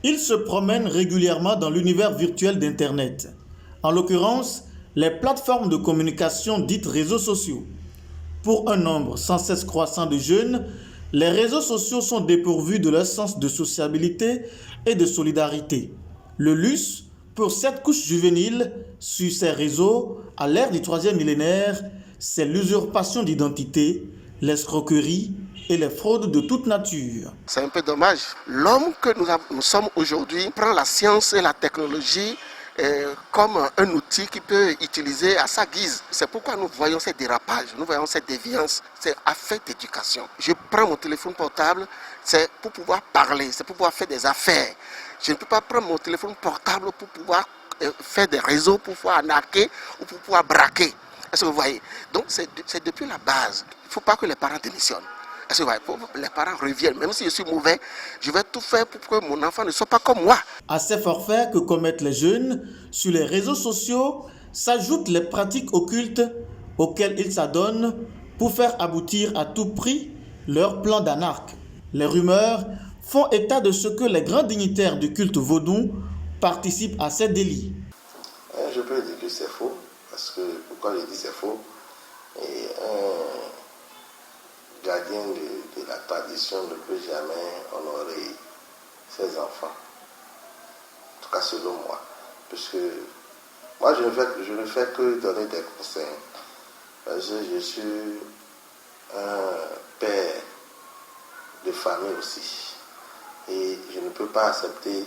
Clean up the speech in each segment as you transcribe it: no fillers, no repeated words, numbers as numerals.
Ils se promènent régulièrement dans l'univers virtuel d'Internet. En l'occurrence, les plateformes de communication dites réseaux sociaux. Pour un nombre sans cesse croissant de jeunes, les réseaux sociaux sont dépourvus de leur sens de sociabilité et de solidarité. Le luxe, pour cette couche juvénile, sur ces réseaux, à l'ère du troisième millénaire, c'est l'usurpation d'identité, l'escroquerie et les fraudes de toute nature. C'est un peu dommage. L'homme que nous sommes aujourd'hui prend la science et la technologie comme un outil qu'il peut utiliser à sa guise. C'est pourquoi nous voyons ces dérapages, nous voyons cette déviance. C'est affaire d'éducation. Je prends mon téléphone portable, c'est pour pouvoir parler, c'est pour pouvoir faire des affaires. Je ne peux pas prendre mon téléphone portable pour pouvoir faire des réseaux, pour pouvoir arnaquer ou pour pouvoir braquer. Est-ce que vous voyez? Donc c'est depuis la base. Il ne faut pas que les parents démissionnent. Est-ce que vous voyez? Les parents reviennent. Même si je suis mauvais, je vais tout faire pour que mon enfant ne soit pas comme moi. À ces forfaits que commettent les jeunes sur les réseaux sociaux s'ajoutent les pratiques occultes auxquelles ils s'adonnent pour faire aboutir à tout prix leur plan d'anarque. Les rumeurs font état de ce que les grands dignitaires du culte vaudou participent à ces délits. Je peux dire que c'est faux, parce que pourquoi je dis c'est faux? Et un gardien de la tradition ne peut jamais honorer ses enfants. En tout cas selon moi. Parce que moi je ne fais que donner des conseils. Parce que je suis un père de famille aussi. Et je ne peux pas accepter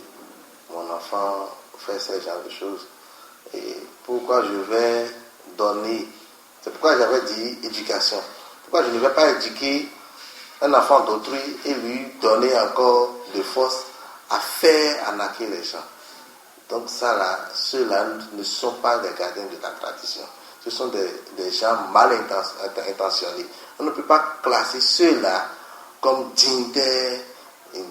mon enfant faire ce genre de choses. Et pourquoi je vais donner, c'est pourquoi j'avais dit éducation. Pourquoi je ne vais pas éduquer un enfant d'autrui et lui donner encore de force à faire arnaquer les gens. Donc ça là, ceux-là ne sont pas des gardiens de la tradition. Ce sont des gens mal intentionnés. On ne peut pas classer ceux-là comme dignitaires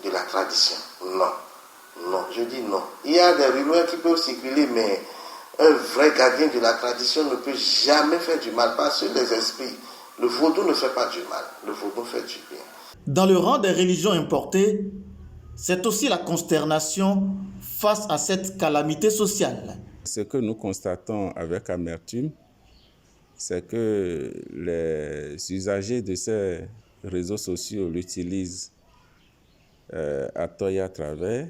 de la tradition. Non, je dis non. Il y a des rumeurs qui peuvent circuler, mais un vrai gardien de la tradition ne peut jamais faire du mal, parce que les esprits. Le vaudou ne fait pas du mal, le vaudou fait du bien. Dans le rang des religions importées, c'est aussi la consternation face à cette calamité sociale. Ce que nous constatons avec amertume, c'est que les usagers de ces réseaux sociaux l'utilisent à tort et à travers.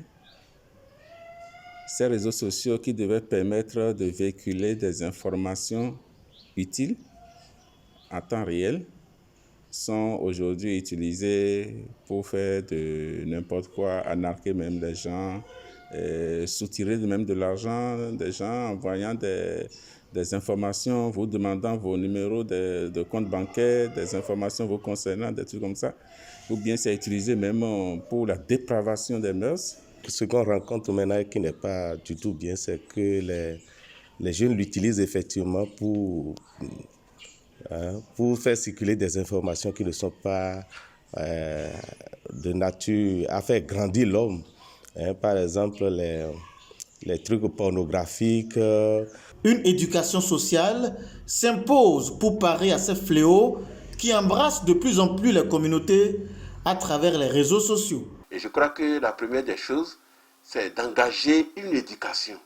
Ces réseaux sociaux qui devaient permettre de véhiculer des informations utiles en temps réel sont aujourd'hui utilisés pour faire de n'importe quoi, arnaquer même les gens, soutirer même de l'argent des gens, envoyant des informations, vous demandant vos numéros de compte bancaire, des informations vous concernant, des trucs comme ça. Ou bien c'est utilisé même pour la dépravation des mœurs. Ce qu'on rencontre maintenant qui n'est pas du tout bien, c'est que les jeunes l'utilisent effectivement pour faire circuler des informations qui ne sont pas de nature à faire grandir l'homme. Par exemple, les trucs pornographiques. Une éducation sociale s'impose pour parer à ces fléaux qui embrassent de plus en plus les communautés à travers les réseaux sociaux. Et je crois que la première des choses, c'est d'engager une éducation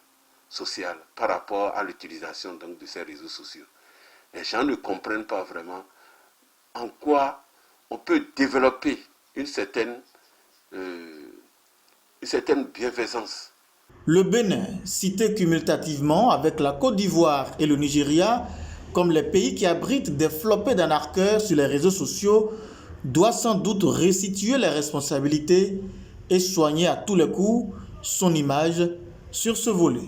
sociale par rapport à l'utilisation donc, de ces réseaux sociaux. Les gens ne comprennent pas vraiment en quoi on peut développer une certaine bienfaisance. Le Bénin, cité cumulativement avec la Côte d'Ivoire et le Nigeria, comme les pays qui abritent des flopées d'anarcheurs sur les réseaux sociaux, doit sans doute restituer les responsabilités et soigner à tous les coups son image sur ce volet.